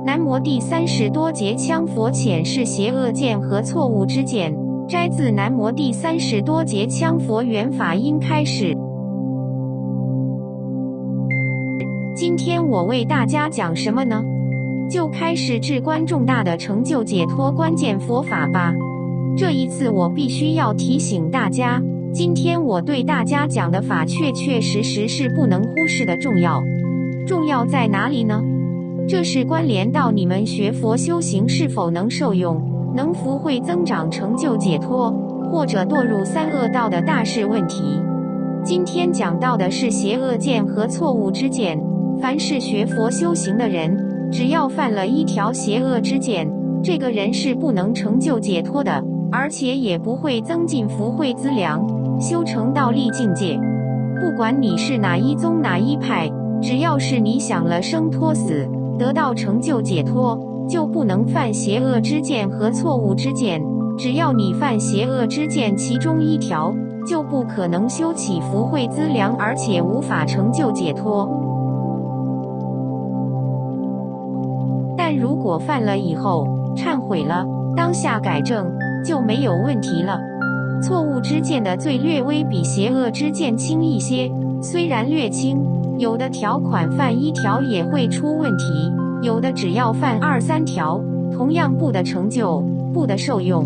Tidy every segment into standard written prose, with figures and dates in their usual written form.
南摩第30多劫羌佛遣是邪恶见和错误之见，摘自南摩第30多劫羌佛缘法音开示。今天我为大家讲什么呢？就开始至关重大的成就解脱关键佛法吧。这一次我必须要提醒大家，今天我对大家讲的法确实是不能忽视的重要。重要在哪里呢？这是关联到你们学佛修行是否能受用，能福慧增长成就解脱，或者堕入三恶道的大事问题。今天讲到的是邪恶见和错误之见。凡是学佛修行的人，只要犯了一条邪恶之见，这个人是不能成就解脱的，而且也不会增进福慧资粮，修成道力境界。不管你是哪一宗哪一派，只要是你想了生脱死，得到成就解脱，就不能犯邪恶之见和错误之见。只要你犯邪恶之见其中一条，就不可能修起福慧资粮，而且无法成就解脱。但如果犯了以后忏悔了，当下改正，就没有问题了。错误之见的罪略微比邪恶之见轻一些，虽然略轻，有的条款犯1条也会出问题，有的只要犯2、3条，同样不得成就，不得受用。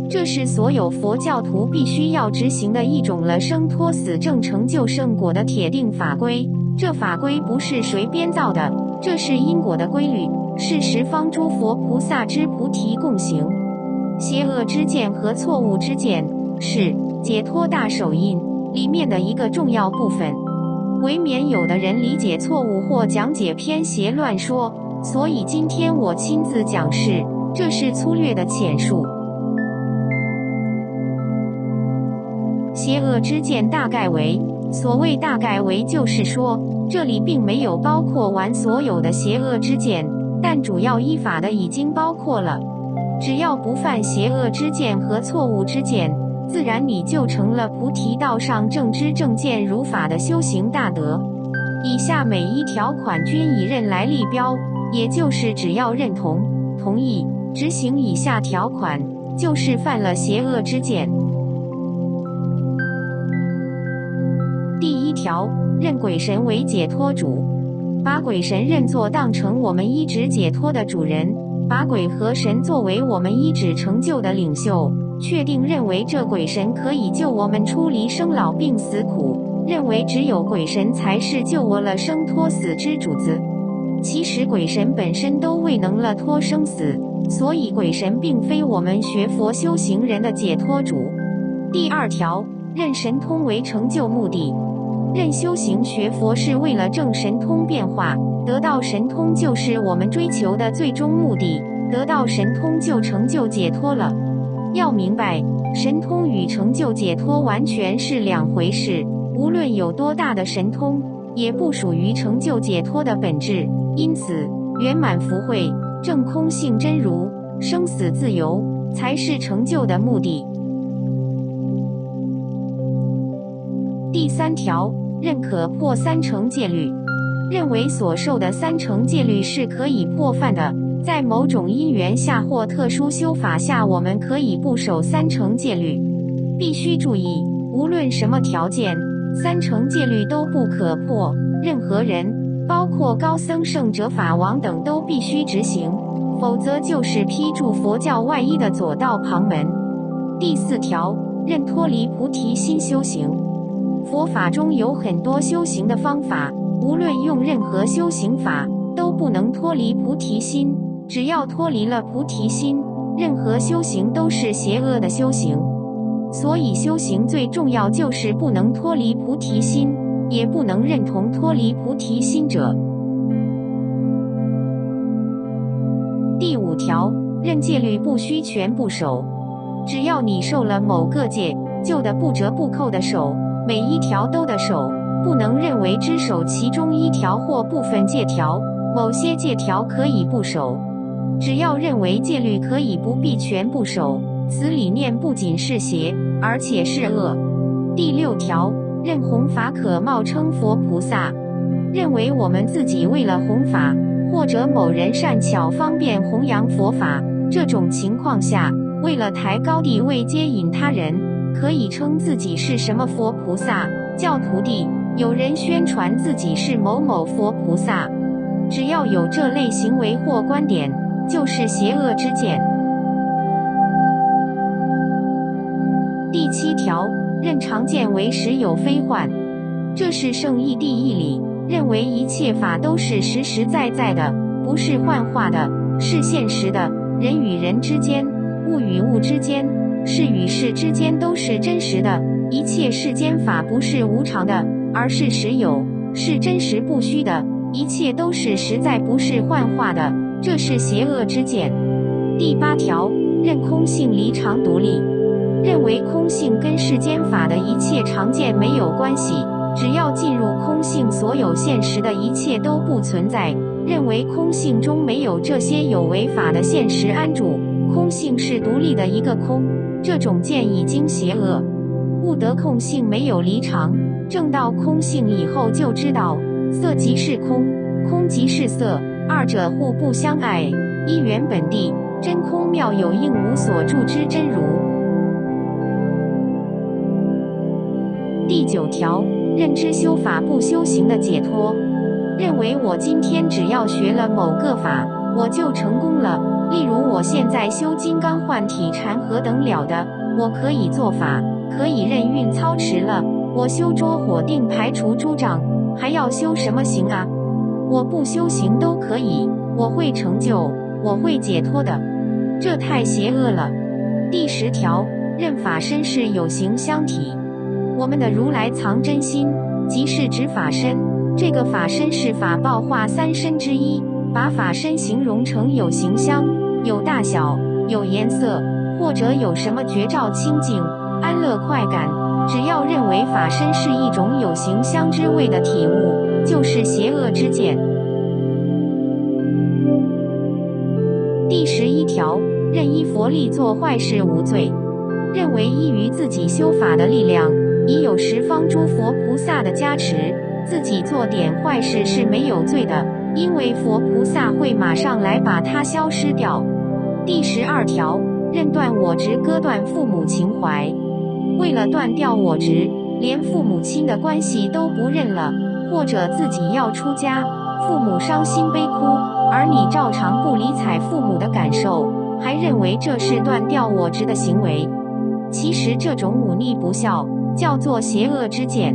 这是所有佛教徒必须要执行的一种了生脱死正成就圣果的铁定法规。这法规不是谁编造的，这是因果的规律，是十方诸佛菩萨之菩提共行。邪恶之见和错误之见是解脱大手印里面的一个重要部分，为免有的人理解错误或讲解偏邪乱说，所以今天我亲自讲示，这是粗略的浅述。邪恶之见大概为，所谓大概为就是说，这里并没有包括完所有的邪恶之见，但主要依法的已经包括了。只要不犯邪恶之见和错误之见，自然你就成了菩提道上正知正见如法的修行大德。以下每一条款均以认来立标，也就是只要认同、同意、执行以下条款，就是犯了邪恶之见。第1条，认鬼神为解脱主，把鬼神认作当成我们依止解脱的主人，把鬼和神作为我们依止成就的领袖，确定认为这鬼神可以救我们出离生老病死苦，认为只有鬼神才是救我了生脱死之主子。其实鬼神本身都未能了脱生死，所以鬼神并非我们学佛修行人的解脱主。第2条，认神通为成就目的，认修行学佛是为了证神通变化，得到神通就是我们追求的最终目的，得到神通就成就解脱了。要明白，神通与成就解脱完全是两回事，无论有多大的神通，也不属于成就解脱的本质。因此，圆满福慧、证空性真如、生死自由，才是成就的目的。第3条，认可破3乘戒律，认为所受的3乘戒律是可以破犯的，在某种因缘下或特殊修法下，我们可以不守3乘戒律。必须注意，无论什么条件，3乘戒律都不可破，任何人，包括高僧圣者法王等都必须执行，否则就是披住佛教外衣的左道旁门。第4条，认脱离菩提心修行。佛法中有很多修行的方法，无论用任何修行法，都不能脱离菩提心。只要脱离了菩提心，任何修行都是邪恶的修行。所以修行最重要就是不能脱离菩提心，也不能认同脱离菩提心者。第5条，认戒律不须全部守，只要你受了某个戒，就得不折不扣的守，每一条都得守，不能认为只守其中1条或部分戒条，某些戒条可以不守。只要认为戒律可以不必全部守，此理念不仅是邪，而且是恶。第6条，认弘法可冒称佛菩萨，认为我们自己为了弘法，或者某人善巧方便弘扬佛法，这种情况下，为了抬高地位接引他人，可以称自己是什么佛菩萨，叫徒弟。有人宣传自己是某某佛菩萨，只要有这类行为或观点，就是邪恶之见。第7条，认常见为实有非幻。这是圣义第一理，认为一切法都是实实在在的，不是幻化的，是现实的。人与人之间，物与物之间，事与事之间都是真实的。一切世间法不是无常的，而是实有，是真实不虚的。一切都是实在，不是幻化的，这是邪恶之见。第8条，认空性离常独立。认为空性跟世间法的一切常见没有关系，只要进入空性，所有现实的一切都不存在。认为空性中没有这些有为法的现实安住，空性是独立的一个空，这种见已经邪恶。悟得空性没有离常，证到空性以后就知道，色即是空，空即是色，二者互不相碍，一元本地，真空妙有应无所住之真如。第9条，认知修法不修行的解脱。认为我今天只要学了某个法，我就成功了。例如我现在修金刚换体禅何等了得，我可以做法，可以任运操持了。我修捉火定排除诸障，还要修什么行啊？我不修行都可以，我会成就，我会解脱的。这太邪恶了。第10条，认法身是有形相体。我们的如来藏真心，即是指法身。这个法身是法报化3身之一，把法身形容成有形相，有大小，有颜色，或者有什么觉照清净、安乐快感。只要认为法身是一种有形相之谓的体悟，就是邪恶之见。第11条，认依佛力做坏事无罪。认为依于自己修法的力量，已有十方诸佛菩萨的加持，自己做点坏事是没有罪的，因为佛菩萨会马上来把它消失掉。第12条，认断我执，割断父母情怀。为了断掉我执，连父母亲的关系都不认了，或者自己要出家，父母伤心悲哭，而你照常不理睬父母的感受，还认为这是断掉我执的行为。其实这种忤逆不孝，叫做邪恶之见。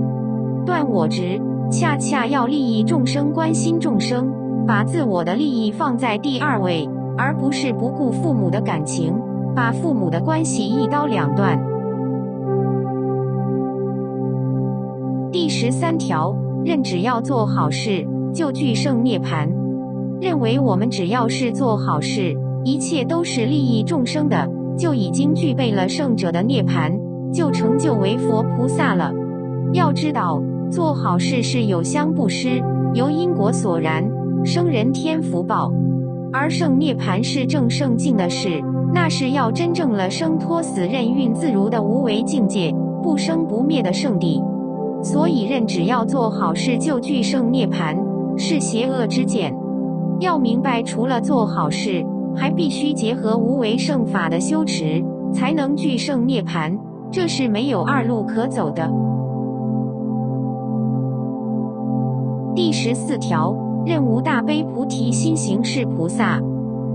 断我执，恰恰要利益众生，关心众生，把自我的利益放在第2位，而不是不顾父母的感情，把父母的关系一刀两断。第13条，认只要做好事，就具圣涅槃。认为我们只要是做好事，一切都是利益众生的，就已经具备了圣者的涅槃，就成就为佛菩萨了。要知道，做好事是有相布施，由因果所然，生人天福报；而圣涅槃是正圣境的事，那是要真正了生脱死任运自如的无为境界，不生不灭的圣地。所以认只要做好事就具圣涅槃，是邪恶之见。要明白，除了做好事，还必须结合无为圣法的修持，才能具圣涅槃，这是没有二路可走的。第14条，认无大悲菩提心行是菩萨。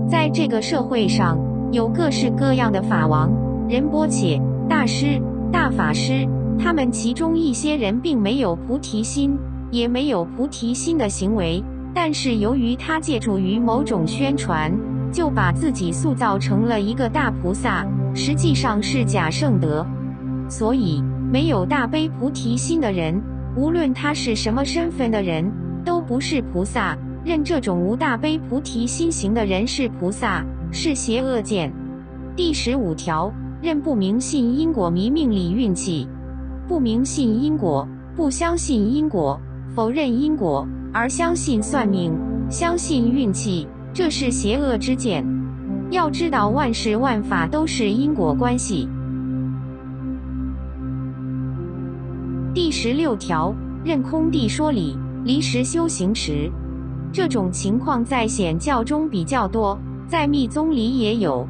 在这个社会上，有各式各样的法王、仁波切、大师、大法师，他们其中一些人并没有菩提心，也没有菩提心的行为，但是由于他借助于某种宣传，就把自己塑造成了一个大菩萨，实际上是假圣德。所以，没有大悲菩提心的人，无论他是什么身份的人，都不是菩萨。认这种无大悲菩提心行的人是菩萨，是邪恶见。第15条，认不明信因果，迷命理运气。不明信因果，不相信因果，否认因果，而相信算命，相信运气，这是邪恶之见。要知道，万事万法都是因果关系。第16条，认空地说理，离实修行持。这种情况在显教中比较多，在密宗里也有。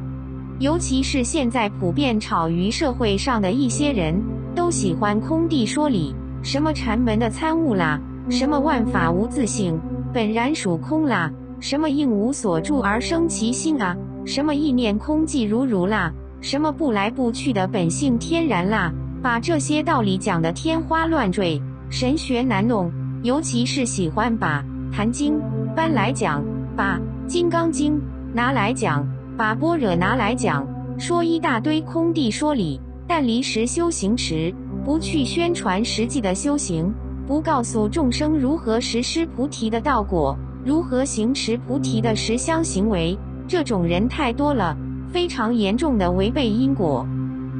尤其是现在普遍炒于社会上的一些人，都喜欢空地说理，什么禅门的参悟啦，什么万法无自性，本然属空啦，什么应无所住而生其心啊，什么意念空寂如啦，什么不来不去的本性天然啦，把这些道理讲得天花乱坠，神学难弄。尤其是喜欢把《坛经》搬来讲，把《金刚经》拿来讲，把般若拿来讲，说一大堆空地说理，但离实修行持，不去宣传实际的修行，不告诉众生如何实施菩提的道果，如何行持菩提的实相行为，这种人太多了，非常严重的违背因果。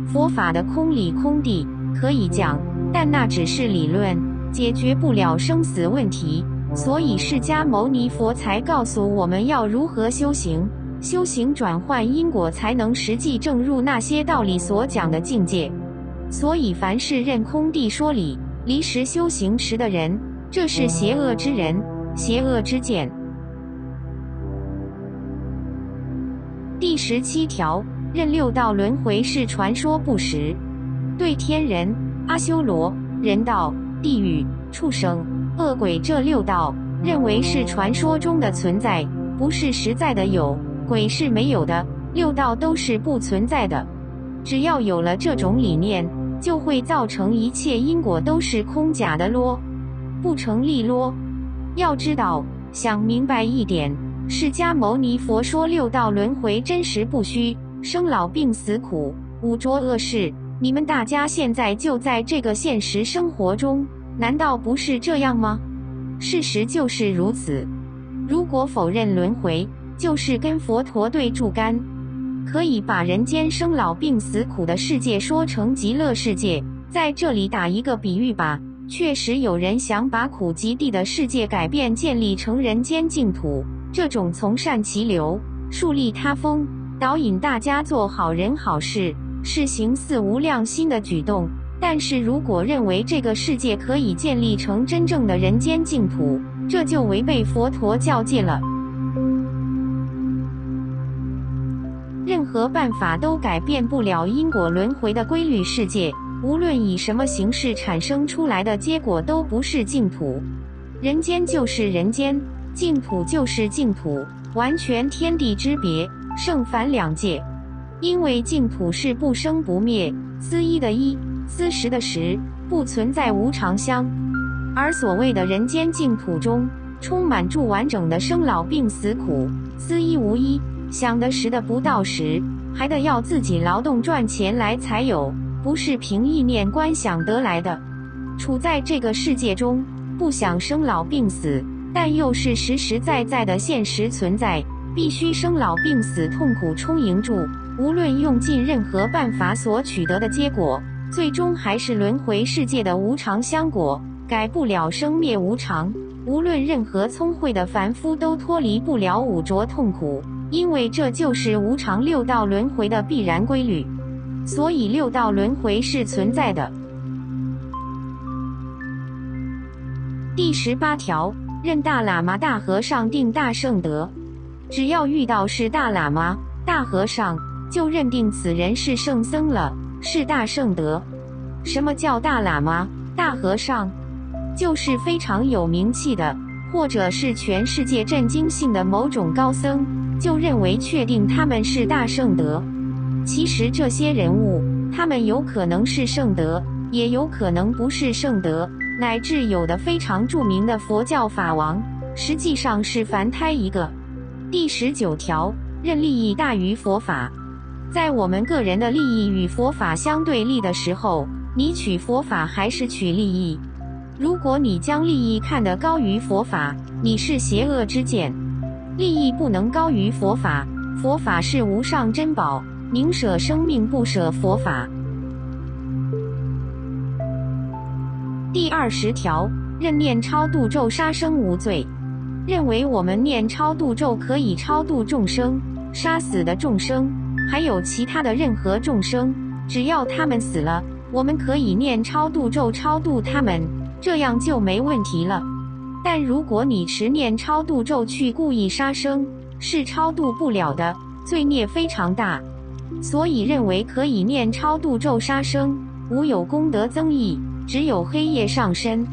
佛法的空理空地可以讲，但那只是理论，解决不了生死问题，所以释迦牟尼佛才告诉我们要如何修行，修行转换因果，才能实际证入那些道理所讲的境界。所以凡是认空地说理，离实修行持的人，这是邪恶之人，邪恶之见。第17条，认六道轮回是传说不实。对天人、阿修罗、人道、地狱、畜生、恶鬼这六道，认为是传说中的存在，不是实在的有，鬼是没有的，六道都是不存在的。只要有了这种理念，就会造成一切因果都是空假的咯，不成立咯。要知道，想明白一点，释迦牟尼佛说六道轮回真实不虚，生老病死苦，五浊恶世，你们大家现在就在这个现实生活中，难道不是这样吗？事实就是如此。如果否认轮回，就是跟佛陀对著干。可以把人间生老病死苦的世界说成极乐世界，在这里打一个比喻吧，确实有人想把苦极地的世界改变建立成人间净土，这种从善其流，树立他风，导引大家做好人好事，是行四无量心的举动。但是如果认为这个世界可以建立成真正的人间净土，这就违背佛陀教戒了。任何办法都改变不了因果轮回的规律世界，无论以什么形式产生出来的结果都不是净土。人间就是人间，净土就是净土，完全天地之别，圣凡两界。因为净土是不生不灭，思一的一，思实的实，不存在无常相。而所谓的人间净土中，充满住完整的生老病死苦，思一无一，想的实的不到实，还得要自己劳动赚钱来才有，不是凭意念观想得来的。处在这个世界中，不想生老病死，但又是实实在在的现实存在，必须生老病死痛苦充盈住，无论用尽任何办法所取得的结果，最终还是轮回世界的无常相果，改不了生灭无常。无论任何聪慧的凡夫都脱离不了五浊痛苦，因为这就是无常六道轮回的必然规律，所以六道轮回是存在的。第18条，认大喇嘛大和尚定大圣德。只要遇到是大喇嘛、大和尚，就认定此人是圣僧了，是大圣德。什么叫大喇嘛、大和尚？就是非常有名气的，或者是全世界震惊性的某种高僧，就认为确定他们是大圣德。其实这些人物，他们有可能是圣德，也有可能不是圣德，乃至有的非常著名的佛教法王，实际上是凡胎一个。第19条，认利益大于佛法。在我们个人的利益与佛法相对立的时候，你取佛法还是取利益？如果你将利益看得高于佛法，你是邪恶之见。利益不能高于佛法，佛法是无上珍宝，宁舍生命不舍佛法。第20条，认念超度咒杀生无罪。认为我们念超度咒可以超度众生，杀死的众生，还有其他的任何众生，只要他们死了，我们可以念超度咒超度他们，这样就没问题了。但如果你持念超度咒去故意杀生，是超度不了的，罪孽非常大。所以认为可以念超度咒杀生，无有功德增益，只有黑业上身。